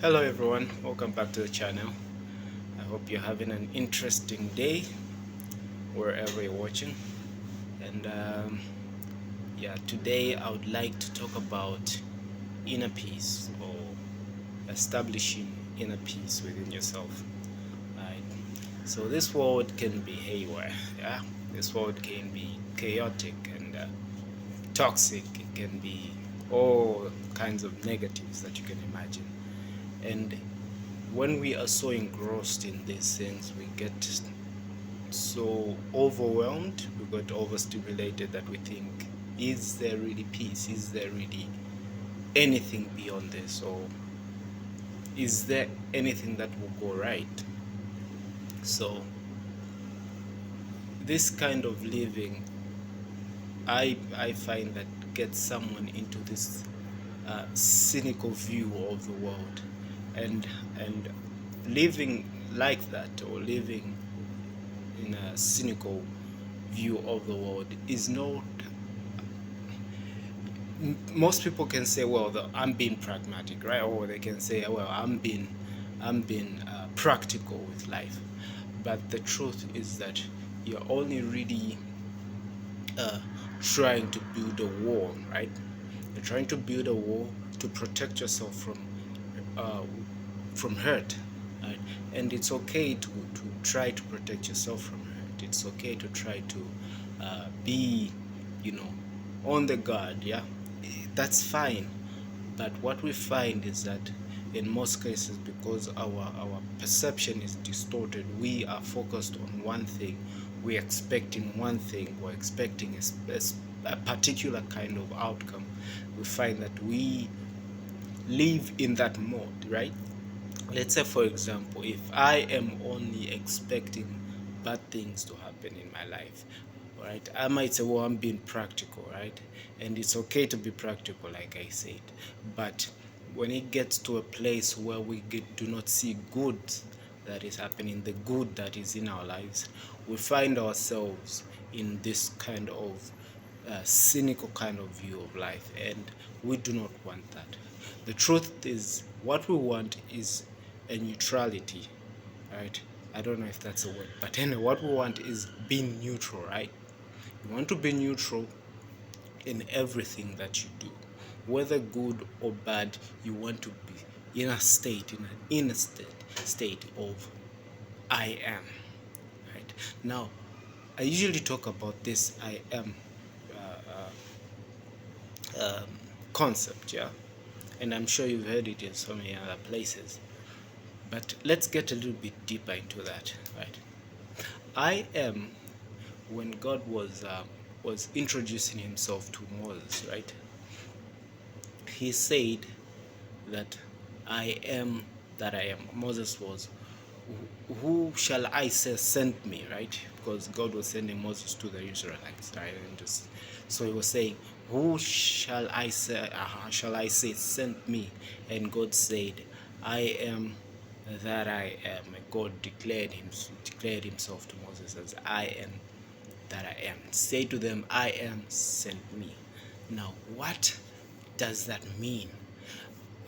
Hello everyone, welcome back to the channel. I hope you're having an interesting day wherever you're watching. And yeah, today I would like to talk about inner peace or establishing inner peace within yourself. Right? So this world can be haywire. Yeah, this world can be chaotic and toxic. It can be all kinds of negatives that you can imagine. And when we are so engrossed in these things, we get so overwhelmed, we get overstimulated that we think, is there really peace? Is there really anything beyond this? Or is there anything that will go right? So, this kind of living, I find that gets someone into this cynical view of the world, and and living like that, or living in a cynical view of the world, is not. Most people can say, well, I'm being pragmatic, right? Or they can say, well, I'm being practical with life. But the truth is that you're only really uh, trying to build a wall, right? You're trying to build a wall to protect yourself uh, from hurt, right? And it's okay to try to protect yourself from hurt. It's okay to try to be, you know, on the guard. Yeah, that's fine. But what we find is that in most cases, because our perception is distorted, we are focused on one thing, we're expecting one thing, we're expecting a particular kind of outcome. We find that we live in that mode, right? Let's say, for example, if I am only expecting bad things to happen in my life, right, I might say, well, I'm being practical, right? And it's okay to be practical, like I said. But when it gets to a place where do not see good that is happening, the good that is in our lives, we find ourselves in this kind of cynical kind of view of life, and we do not want that. The truth is, what we want is a neutrality, right? I don't know if that's a word, but anyway, what we want is being neutral, right? You want to be neutral in everything that you do, whether good or bad. You want to be in an inner state of I am, right? Now, I usually talk about this I am um, concept, yeah, and I'm sure you've heard it in so many other places. But let's get a little bit deeper into that, right? I am, when God was introducing Himself to Moses, right? He said that I am that I am. Moses was, who shall I say sent me, right? Because God was sending Moses to the Israelites, right? And just, so He was saying, who shall I say sent me? And God said, I am that I am. God declared Himself to Moses as I am that I am. Say to them, I am sent me. Now, what does that mean?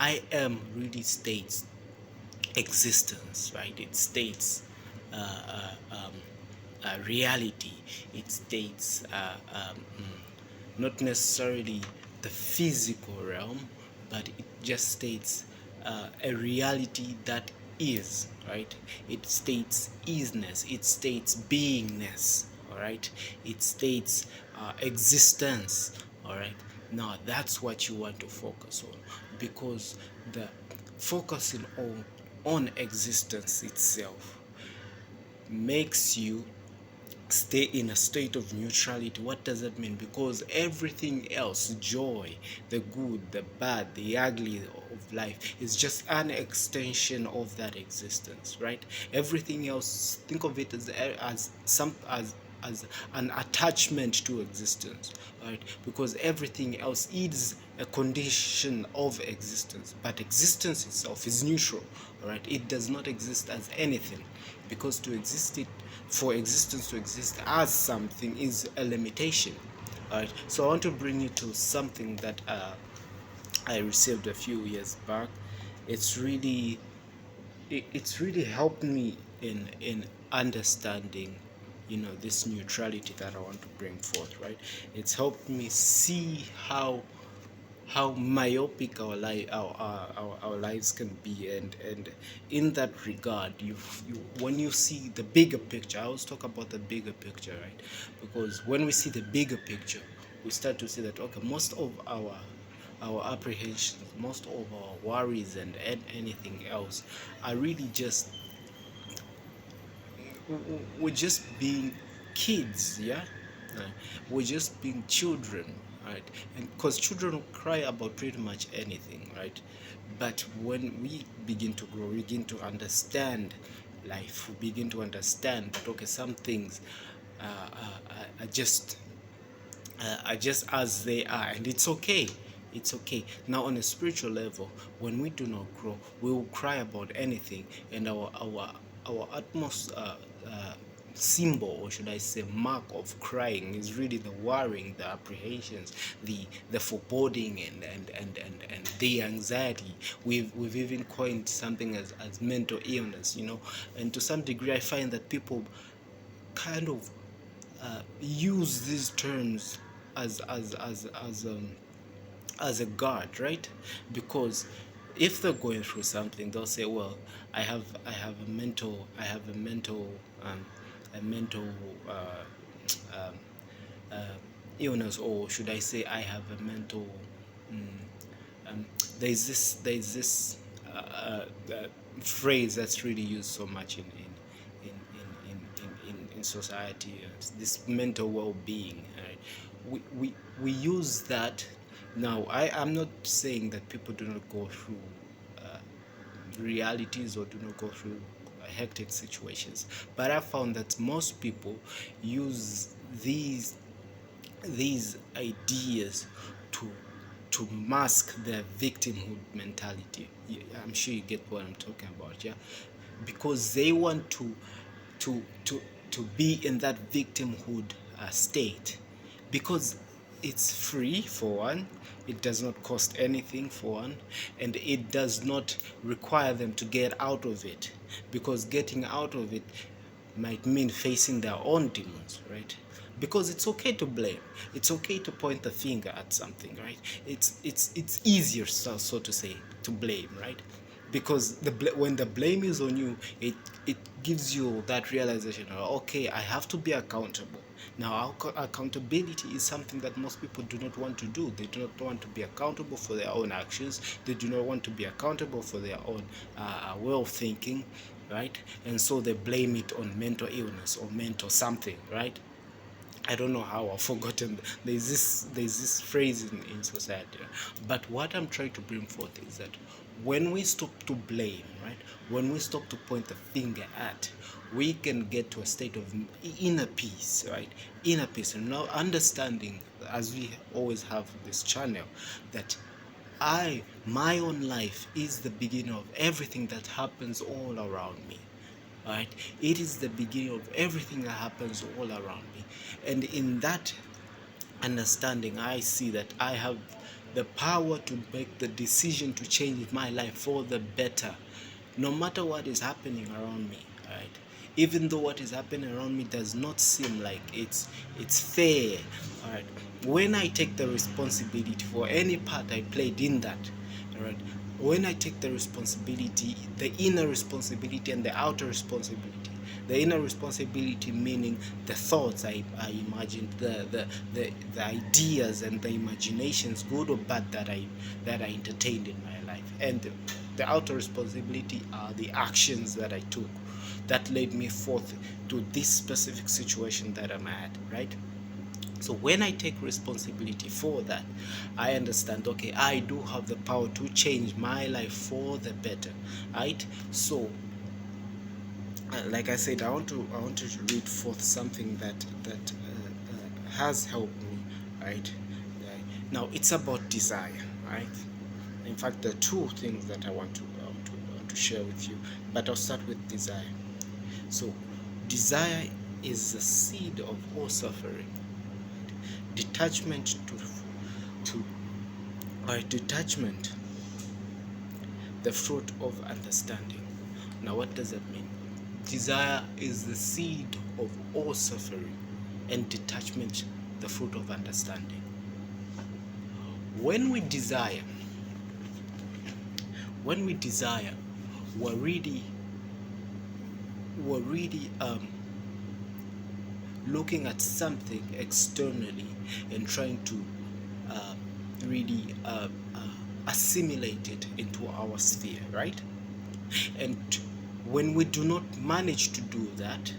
I am really states existence, right? It states reality. It states not necessarily the physical realm, but it just states a reality that is, right? It states isness, it states beingness, all right? It states existence, all right? Now that's what you want to focus on, because the focusing on existence itself makes you stay in a state of neutrality. What does that mean? Because everything else, joy, the good, the bad, the ugly of life, is just an extension of that existence, right? Everything else, think of it as an attachment to existence, right? Because everything else is a condition of existence, but existence itself is neutral, right? It does not exist as anything, because for existence to exist as something is a limitation, right? So I want to bring you to something that I received a few years back, it's really it's really helped me in understanding, this neutrality that I want to bring forth, right? It's helped me see how myopic our lives can be, and in that regard, you when you see the bigger picture. I always talk about the bigger picture, right? Because when we see the bigger picture, we start to see that, okay, most of our apprehensions, most of our worries, and anything else are really just, we're just being kids, yeah. Uh, we're just being children, right? And because children will cry about pretty much anything, right? But when we begin to grow, we begin to understand life. We begin to understand that, okay, some things are just as they are, and it's okay. It's okay. Now, on a spiritual level, when we do not grow, we will cry about anything, and our utmost symbol, or should I say mark of crying, is really the worrying, the apprehensions, the foreboding, and the anxiety. We've even coined something as mental illness, and to some degree I find that people kind of use these terms as a guard, right? Because if they're going through something, they'll say, "Well, I have a mental um, uh, illness, or should I say, I have a mental." Um, there's this uh, phrase that's really used so much in society. This mental well-being. Right? We use that. Now, I'm not saying that people do not go through uh, realities, or do not go through hectic situations, but I found that most people use these ideas to mask their victimhood mentality. I'm sure you get what I'm talking about, yeah? Because they want to to to be in that victimhood state, because it's free, for one. It does not cost anything, for one, and it does not require them to get out of it, because getting out of it might mean facing their own demons, right? Because it's okay to blame, it's okay to point the finger at something, right? It's easier, so to say, to blame, right? Because when the blame is on you, it gives you that realization, okay, I have to be accountable. Now, accountability is something that most people do not want to do. They do not want to be accountable for their own actions. They do not want to be accountable for their own way of thinking, right? And so they blame it on mental illness or mental something, right? I don't know how I've forgotten. There's this phrase in society. But what I'm trying to bring forth is that when we stop to blame, right? When we stop to point the finger at, we can get to a state of inner peace, right? Inner peace. And now understanding, as we always have this channel, that my own life is the beginning of everything that happens all around me. Right? It is the beginning of everything that happens all around me. And in that understanding, I see that I have the power to make the decision to change my life for the better, no matter what is happening around me, right? Even though what is happening around me does not seem like it's fair, all right? When I take the responsibility for any part I played in that, all right? When I take the responsibility, the inner responsibility and the outer responsibility, the inner responsibility meaning the thoughts I imagined, the ideas and the imaginations, good or bad, that I entertained in my life, and the outer responsibility are the actions that I took that led me forth to this specific situation that I'm at, right? So when I take responsibility for that, I understand, okay, I do have the power to change my life for the better, right? So like I said, I wanted to read forth something that has helped me, right? Now it's about desire, right? In fact, there are two things that I want to share with you, but I'll start with desire. So, desire is the seed of all suffering. Detachment to by detachment, the fruit of understanding. Now, what does that mean? Desire is the seed of all suffering, and detachment, the fruit of understanding. When we desire, when we desire, we're really, we're really looking at something externally and trying to uh, really assimilate it into our sphere, right? And when we do not manage to do that,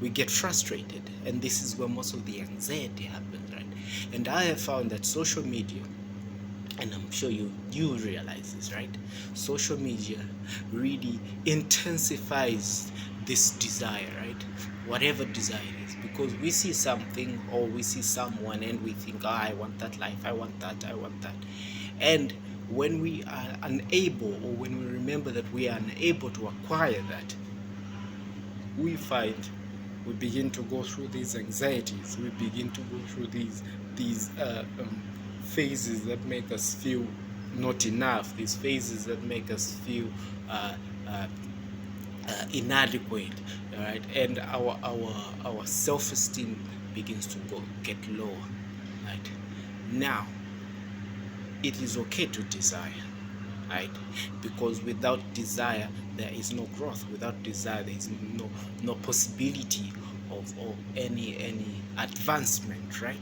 we get frustrated, and this is where most of the anxiety happens, right? And I have found that social media, and I'm sure you realize this, right? Social media really intensifies this desire, right? Whatever desire it is, because we see something or we see someone and we think, oh, I want that life, I want that, I want that. And when we are unable, or when we remember that we are unable to acquire that, we find we begin to go through these anxieties. We begin to go through these phases that make us feel not enough. These phases that make us feel uh, uh, inadequate, right? And our self-esteem begins to get lower, right? Now, it is okay to desire, right? Because without desire there is no growth. Without desire there is no possibility of any advancement, right?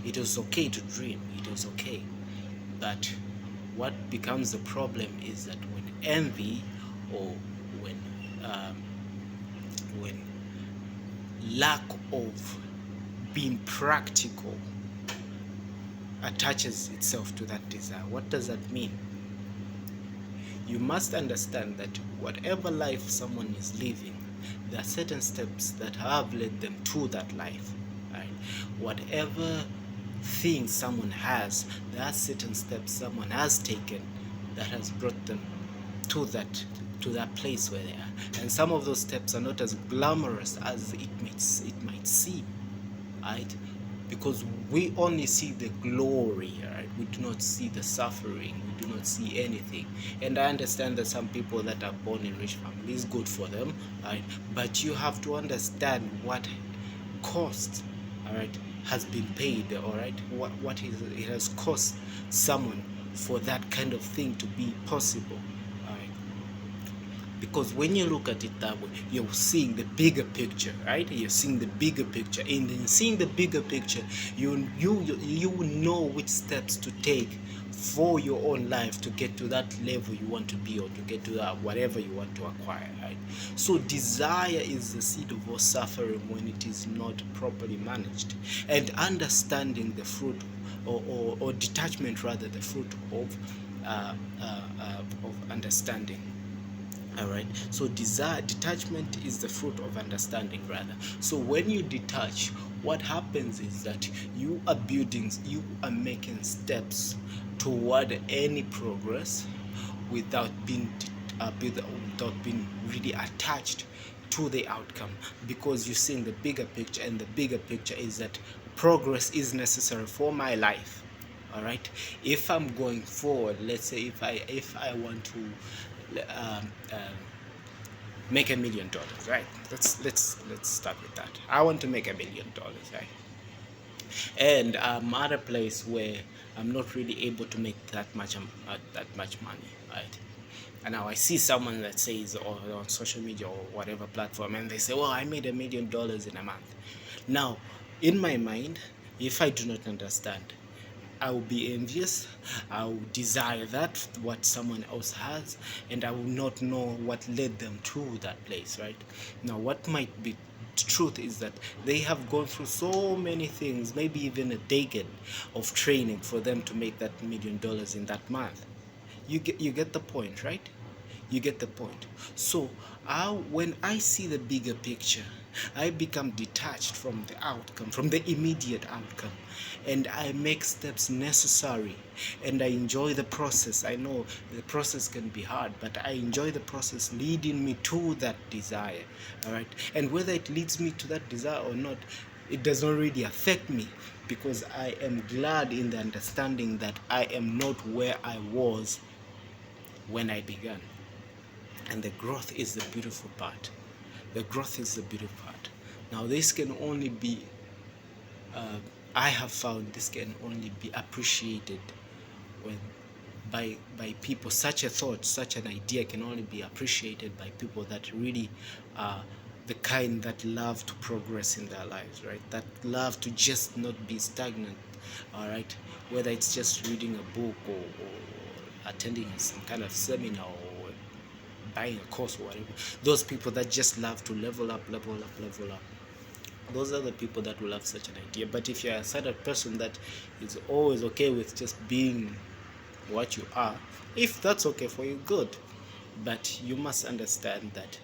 It is okay to dream, it is okay. But what becomes the problem is that when envy, or when um, when lack of being practical attaches itself to that desire. What does that mean? You must understand that whatever life someone is living, there are certain steps that have led them to that life, right? Whatever thing someone has, there are certain steps someone has taken that has brought them to that place where they are. And some of those steps are not as glamorous as it might seem, right? Because we only see the glory, right? We do not see the suffering, we do not see anything. And I understand that some people that are born in rich families, good for them, right? But you have to understand what cost, all right, has been paid, all right? It has cost someone for that kind of thing to be possible, all right? Because when you look at it that way, you're seeing the bigger picture, right? You're seeing the bigger picture, and in seeing the bigger picture, you know which steps to take for your own life to get to that level you want to be, or to get to that whatever you want to acquire, right? So desire is the seed of all suffering when it is not properly managed. And understanding the fruit, or detachment rather, the fruit of understanding. All right, so desire, detachment is the fruit of understanding, rather. So when you detach, what happens is that you are making steps toward any progress without without being really attached to the outcome, because you're seeing the bigger picture, and the bigger picture is that progress is necessary for my life. All right, if I'm going forward, let's say if I want to um, um, make $1 million, right? Let's start with that. I want to make $1 million, right? And I'm at a place where I'm not really able to make that much money, right? And now I see someone that says, or on social media or whatever platform, and they say, well, I made $1 million in a month. Now, in my mind, if I do not understand, I will be envious. I will desire that what someone else has, and I will not know what led them to that place, right? Now, what might be truth is that they have gone through so many things, maybe even a decade of training for them to make that $1 million in that month. You get the point, right? You get the point. So when I see the bigger picture, I become detached from the outcome, from the immediate outcome, and I make steps necessary, and I enjoy the process. I know the process can be hard, but I enjoy the process leading me to that desire. All right, and whether it leads me to that desire or not, it does not really affect me, because I am glad in the understanding that I am not where I was when I began. And the growth is the beautiful part. The growth is the beautiful part. Now, this can only be, I have found this can only be appreciated when by people. Such a thought, such an idea can only be appreciated by people that really are the kind that love to progress in their lives, right? That love to just not be stagnant, all right? Whether it's just reading a book or attending some kind of seminar or buying a course or whatever. Those people that just love to level up, level up, level up. Those are the people that will have such an idea. But if you're a certain person that is always okay with just being what you are, if that's okay for you, good. But you must understand that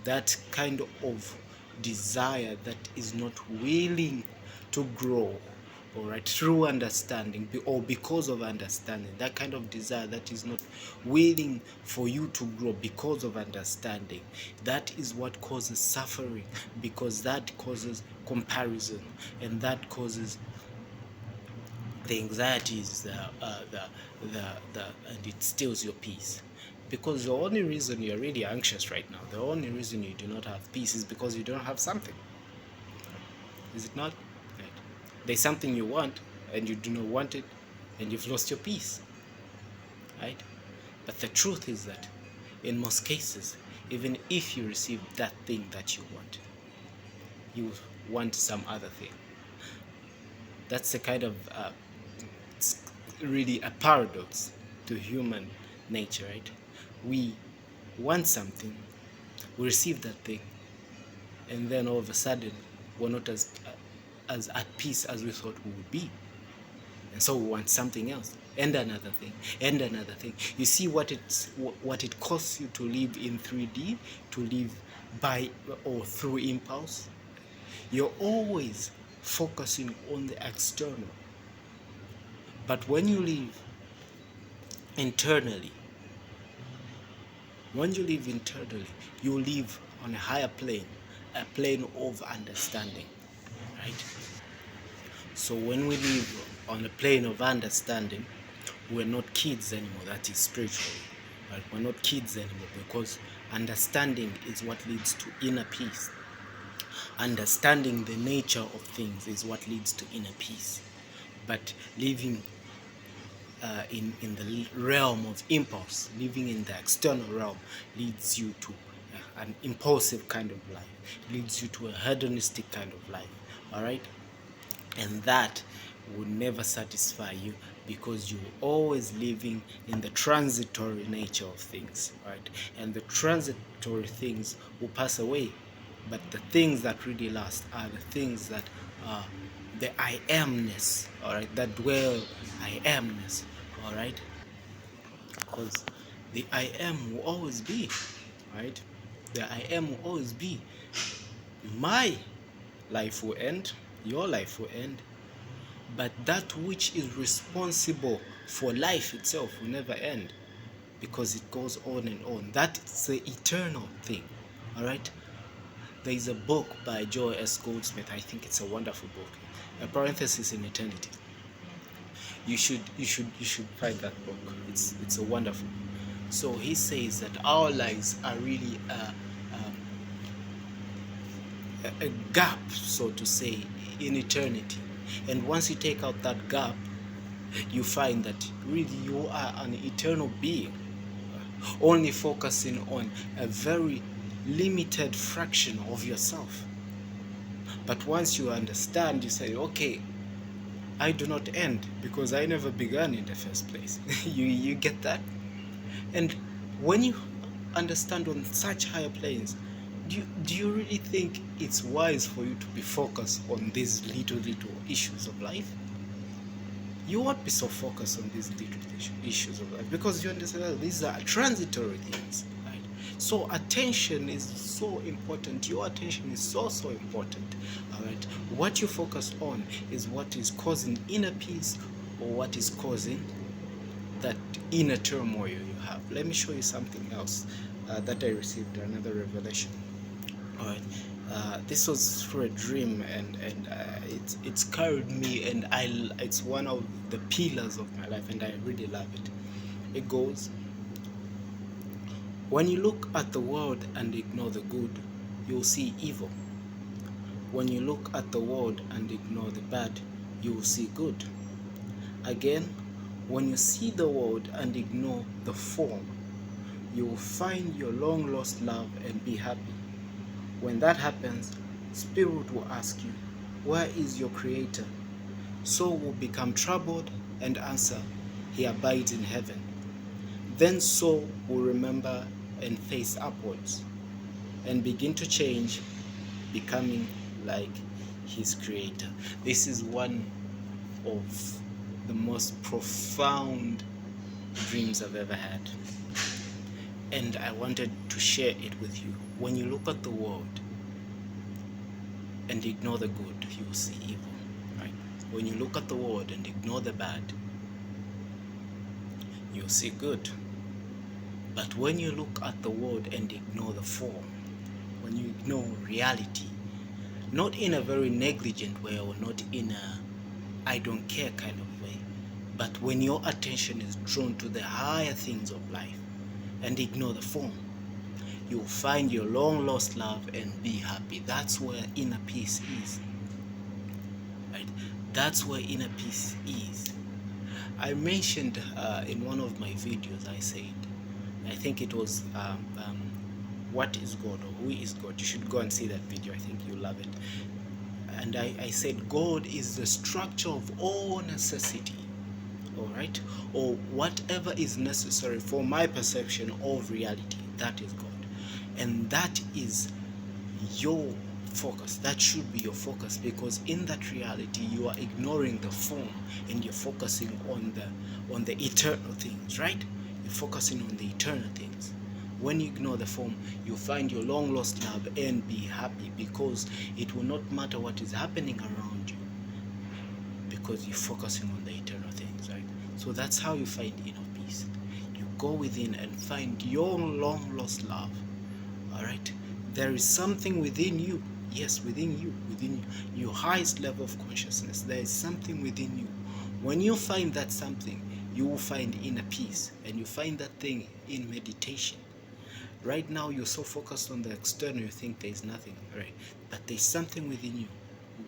that kind of desire that is not willing to grow, all right, through understanding or because of understanding, that kind of desire that is not willing for you to grow because of understanding, that is what causes suffering, because that causes comparison, and that causes the anxieties, and it steals your peace. Because the only reason you're really anxious right now, the only reason you do not have peace is because you don't have something. Is it not? Right. There's something you want and you do not want it, and you've lost your peace. Right? But the truth is that in most cases, even if you receive that thing that you want some other thing. That's the kind of it's really a paradox to human nature, right? We want something, we receive that thing, and then all of a sudden we're not as at peace as we thought we would be, and so we want something else and another thing and another thing. You see what it costs you to live in 3D, to live by or through impulse. You're always focusing on the external, but when you live internally, you live on a higher plane, a plane of understanding, right? So when we live on a plane of understanding, we're not kids anymore. That is spiritually, right? We're not kids anymore, because understanding is what leads to inner peace. Understanding the nature of things is what leads to inner peace. But living in the realm of impulse, living in the external realm, leads you to an impulsive kind of life, leads you to a hedonistic kind of life, all right? And that will never satisfy you, because you're always living in the transitory nature of things, right? And the transitory things will pass away, but the things that really last are the things that are the I amness, all right, that dwell I amness, all right, because the I am will always be, right? The I am will always be. My life will end, your life will end, but that which is responsible for life itself will never end, because it goes on and on. That is the eternal thing, all right? There is a book by Joel S. Goldsmith. I think it's a wonderful book. A parenthesis in eternity. You should find that book. It's a wonderful. So he says that our lives are really a gap, so to say, in eternity. And once you take out that gap, you find that really you are an eternal being, only focusing on a very limited fraction of yourself. But once you understand, you say, okay, I do not end because I never began in the first place. You get that? And when you understand on such higher planes, do you really think it's wise for you to be focused on these little issues of life? You won't be so focused on these little issues of life, because you understand that these are transitory things, right? So attention is so important. Your attention is so important, all right? What you focus on is what is causing inner peace, or what is causing that inner turmoil you have. Let me show you something else that I received, another revelation. All right, this was through a dream, and it's carried me, and it's one of the pillars of my life, and I really love it. It goes, When you look at the world and ignore the good, you'll see evil. When you look at the world and ignore the bad, you will see good. Again, when you see the world and ignore the form, you will find your long lost love and be happy. When that happens, Spirit will ask you, where is your Creator? Soul will become troubled and answer, He abides in heaven. Then soul will remember and face upwards and begin to change, becoming like his Creator. This is one of the most profound dreams I've ever had, and I wanted to share it with you. When you look at the world and ignore the good, you will see evil, right? When you look at the world and ignore the bad, you'll see good. But when you look at the world and ignore the form, when you ignore reality, not in a very negligent way or not in a I don't care kind of way, but when your attention is drawn to the higher things of life and ignore the form, you'll find your long lost love and be happy. That's where inner peace is, right? That's where inner peace is. I mentioned in one of my videos, I said, I think it was what is God or who is God. You should go and see that video. I think you'll love it. And I said God is the structure of all necessity, all right, or whatever is necessary for my perception of reality. That is God, and that is your focus. That should be your focus, because in that reality you are ignoring the form and you're focusing on the eternal things, right? You're focusing on the eternal things. When you ignore the form, you find your long lost love and be happy, because it will not matter what is happening around you, because you're focusing on the eternal things, right? So that's how you find inner peace. You go within and find your long lost love. All right, there is something within you. Yes, within you, your highest level of consciousness, there is something within you. When you find that something, you will find inner peace, and you find that thing in meditation. Right now you're so focused on the external, you think there's nothing, right? But there's something within you.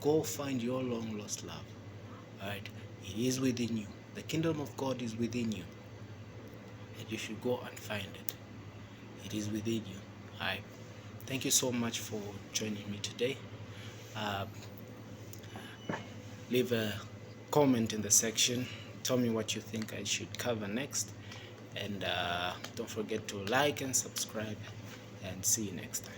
Go find your long lost love. All right, it is within you. The kingdom of God is within you, and you should go and find it. It is within you. All right, thank you so much for joining me today. uh, Leave a comment in the section. Tell me what you think I should cover next, and don't forget to like and subscribe, and see you next time.